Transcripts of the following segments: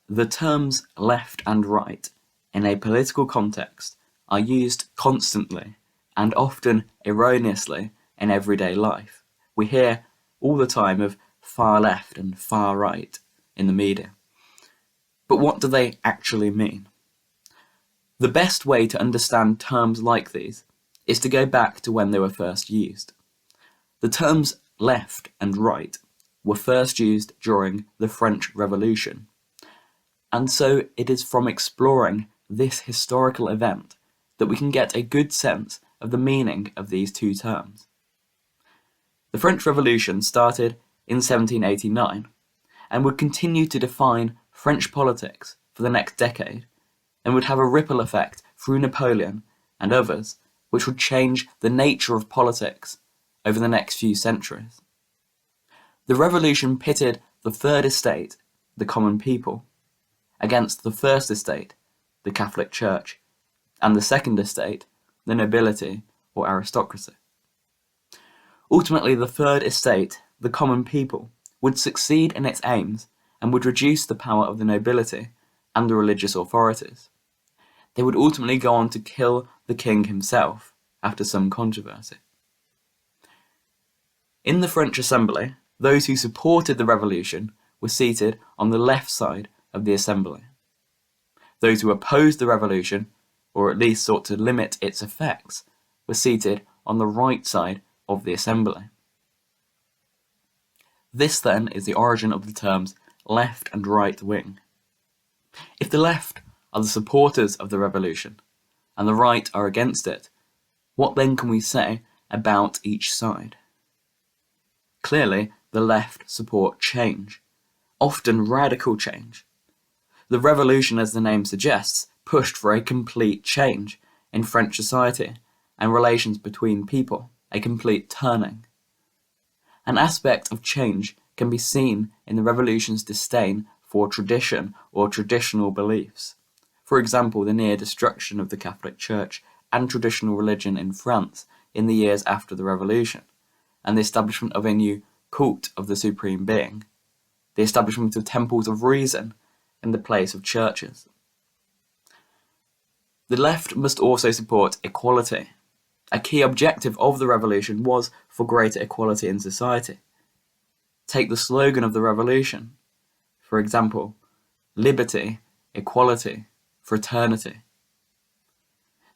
The terms left and right in a political context are used constantly and often erroneously in everyday life. We hear all the time of far left and far right in the media. But what do they actually mean? The best way to understand terms like these is to go back to when they were first used. The terms left and right were first used during the French Revolution, and so it is from exploring this historical event that we can get a good sense of the meaning of these two terms. The French Revolution started in 1789 and would continue to define French politics for the next decade, and would have a ripple effect through Napoleon and others, which would change the nature of politics over the next few centuries. The revolution pitted the Third Estate, the common people, against the First Estate, the Catholic Church, and the Second Estate, the nobility or aristocracy. Ultimately, the Third Estate, the common people, would succeed in its aims and would reduce the power of the nobility and the religious authorities. They would ultimately go on to kill the king himself after some controversy. In the French Assembly, those who supported the revolution were seated on the left side of the assembly. Those who opposed the revolution, or at least sought to limit its effects, were seated on the right side of the assembly. This then is the origin of the terms left and right wing. If the left are the supporters of the revolution and the right are against it, what then can we say about each side? Clearly, the left support change, often radical change. The revolution, as the name suggests, pushed for a complete change in French society and relations between people, a complete turning. An aspect of change can be seen in the revolution's disdain for tradition or traditional beliefs. For example, the near destruction of the Catholic Church and traditional religion in France in the years after the revolution, and the establishment of a new cult of the Supreme Being, the establishment of temples of reason in the place of churches. The left must also support equality. A key objective of the revolution was for greater equality in society. Take the slogan of the revolution, for example, liberty, equality, fraternity.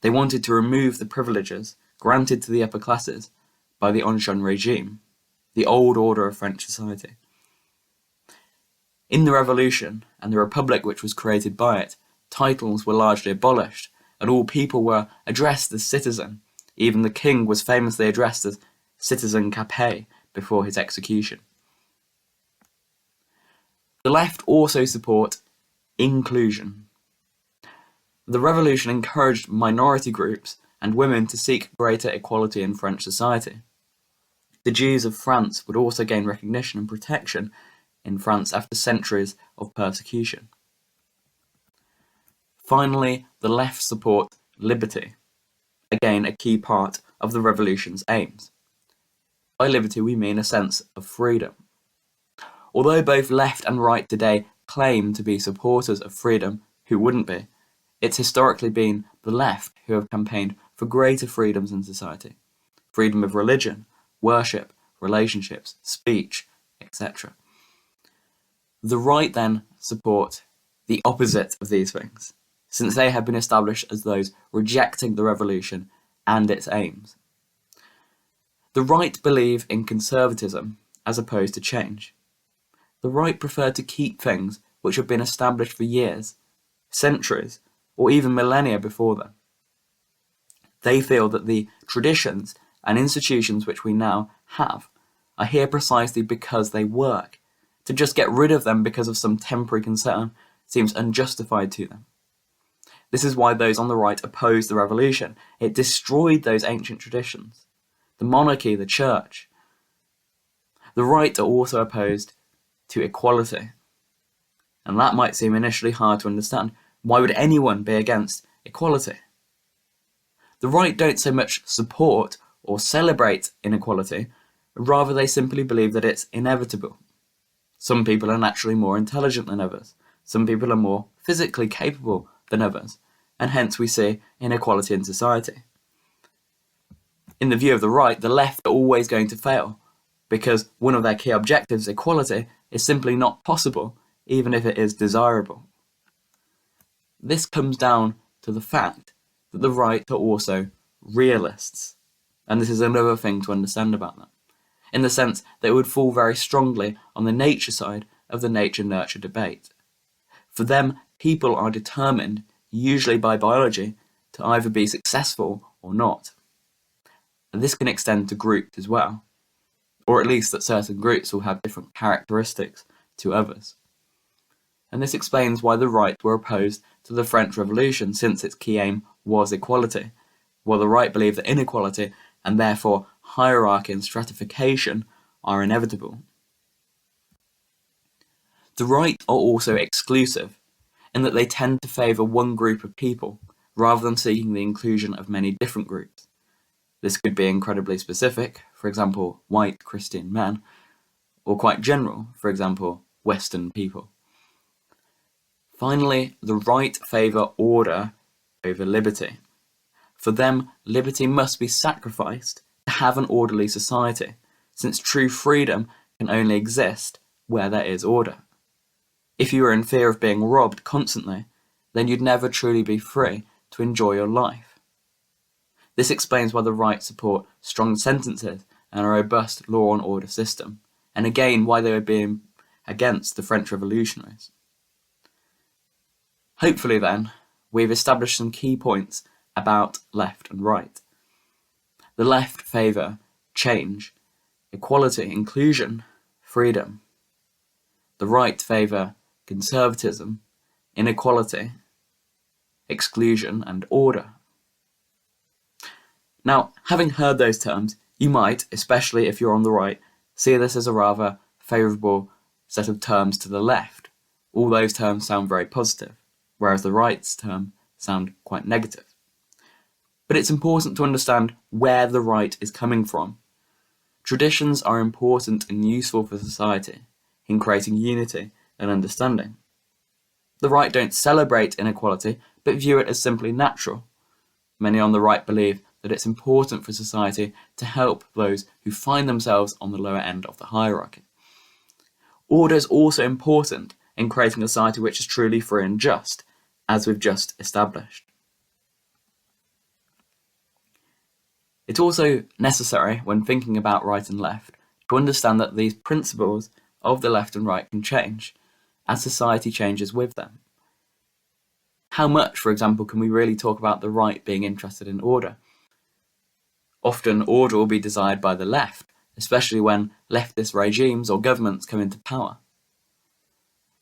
They wanted to remove the privileges granted to the upper classes by the Ancien regime, the old order of French society. In the revolution and the republic which was created by it, titles were largely abolished, and all people were addressed as citizen. Even the king was famously addressed as citizen Capet before his execution. The left also support inclusion. The revolution encouraged minority groups and women to seek greater equality in French society. The Jews of France would also gain recognition and protection in France after centuries of persecution. Finally, the left support liberty, again a key part of the revolution's aims. By liberty we mean a sense of freedom. Although both left and right today claim to be supporters of freedom, who wouldn't be? It's historically been the left who have campaigned for greater freedoms in society. Freedom of religion, worship, relationships, speech, etc. The right then support the opposite of these things, since they have been established as those rejecting the revolution and its aims. The right believe in conservatism as opposed to change. The right prefer to keep things which have been established for years, centuries, or even millennia before them. They feel that the traditions and institutions which we now have are here precisely because they work. To just get rid of them because of some temporary concern seems unjustified to them. This is why those on the right opposed the revolution. It destroyed those ancient traditions, the monarchy, the church. The right are also opposed to equality. And that might seem initially hard to understand. Why would anyone be against equality? The right don't so much support or celebrate inequality, rather they simply believe that it's inevitable. Some people are naturally more intelligent than others, Some people are more physically capable than others, and hence we see inequality in society. In the view of the right, the left are always going to fail, because one of their key objectives, equality, is simply not possible, even if it is desirable. This comes down to the fact that the right are also realists, and this is another thing to understand about them, in the sense that it would fall very strongly on the nature side of the nature-nurture debate. For them, people are determined, usually by biology, to either be successful or not. And this can extend to groups as well, or at least that certain groups will have different characteristics to others. And this explains why the right were opposed to the French Revolution, since its key aim was equality, while the right believed that inequality, and therefore hierarchy and stratification, are inevitable. The right are also exclusive, in that they tend to favour one group of people, rather than seeking the inclusion of many different groups. This could be incredibly specific, for example, white Christian men, or quite general, for example, Western people. Finally, the right favour order over liberty. For them, liberty must be sacrificed to have an orderly society, since true freedom can only exist where there is order. If you were in fear of being robbed constantly, then you'd never truly be free to enjoy your life. This explains why the right support strong sentences and a robust law and order system, and again why they were being against the French revolutionaries. Hopefully then, we've established some key points about left and right. The left favour change, equality, inclusion, freedom. The right favour conservatism, inequality, exclusion, and order. Now, having heard those terms, you might, especially if you're on the right, see this as a rather favourable set of terms to the left. All those terms sound very positive, whereas the right's term sound quite negative. But it's important to understand where the right is coming from. Traditions are important and useful for society in creating unity and understanding. The right don't celebrate inequality, but view it as simply natural. Many on the right believe that it's important for society to help those who find themselves on the lower end of the hierarchy. Order is also important in creating a society which is truly free and just, as we've just established. It's also necessary, when thinking about right and left, to understand that these principles of the left and right can change as society changes with them. How much, for example, can we really talk about the right being interested in order? Often order will be desired by the left, especially when leftist regimes or governments come into power.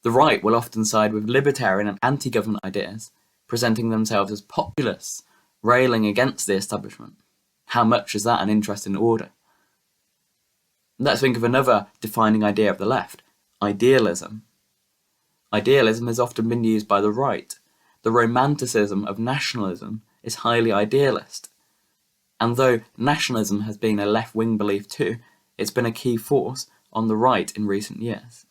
The right will often side with libertarian and anti-government ideas, presenting themselves as populists, railing against the establishment. How much is that an interest in order? Let's think of another defining idea of the left, idealism. Idealism has often been used by the right. The romanticism of nationalism is highly idealist. And though nationalism has been a left-wing belief too, it's been a key force on the right in recent years.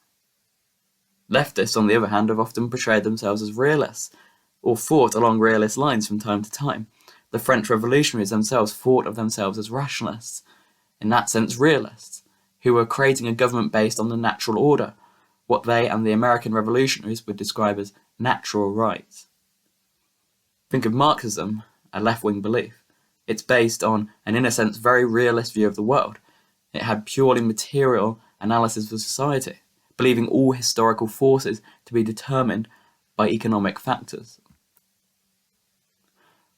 Leftists, on the other hand, have often portrayed themselves as realists, or fought along realist lines from time to time. The French revolutionaries themselves thought of themselves as rationalists, in that sense realists, who were creating a government based on the natural order, what they and the American revolutionaries would describe as natural rights. Think of Marxism, a left-wing belief. It's based on an, in a sense, very realist view of the world. It had purely material analysis of society, believing all historical forces to be determined by economic factors.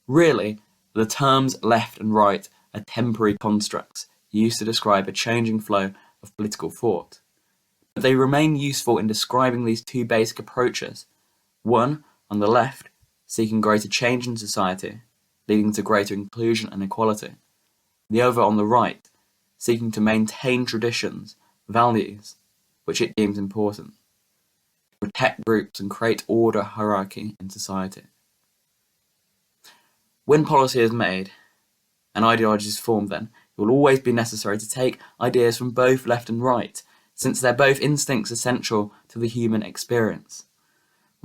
Really, the terms left and right are temporary constructs used to describe a changing flow of political thought. But they remain useful in describing these two basic approaches. One, on the left, seeking greater change in society, leading to greater inclusion and equality. The other on the right, seeking to maintain traditions, values, which it deems important, to protect groups and create order, hierarchy in society. When policy is made and ideology is formed, then it will always be necessary to take ideas from both left and right, since they're both instincts essential to the human experience.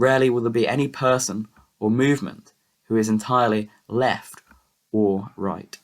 Rarely will there be any person or movement who is entirely left or right.